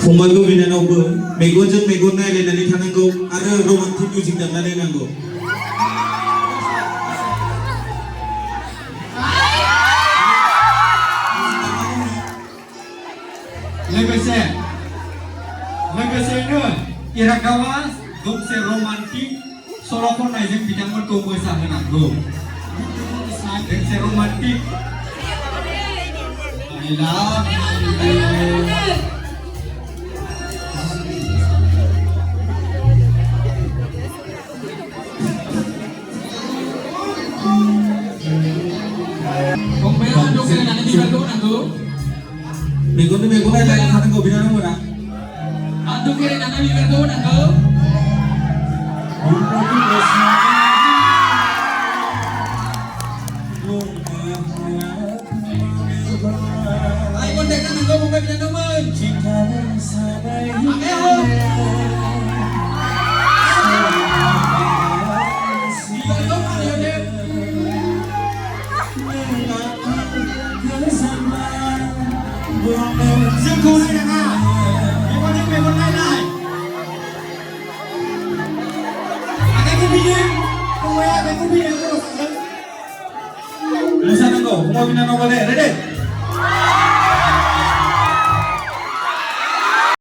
फंबायबो बिनानावबो मेगनजों मेगन नायलायनानै थानांगौ आरो रमान्टिक मिउजिक दामनानै नांगौ लोगोसेनो इराग्दावा गंसे रमान्टिक सल' खननायजों बिथांमोनखौ मोसाहोनांगौ गंसे रमान्टिक I love you मेगनजों मेगन नायलायनानै थानांगौ बिनानावमोना Antu kiri nana liverku nanggo. Ayo kontek nanggo bukan bilang Dương cô đây nè ha. Mấy con những con này này. Cái cô đi. Không ai cái cô đi cô. Bisa nanggo, mau bilang apa deh, deh.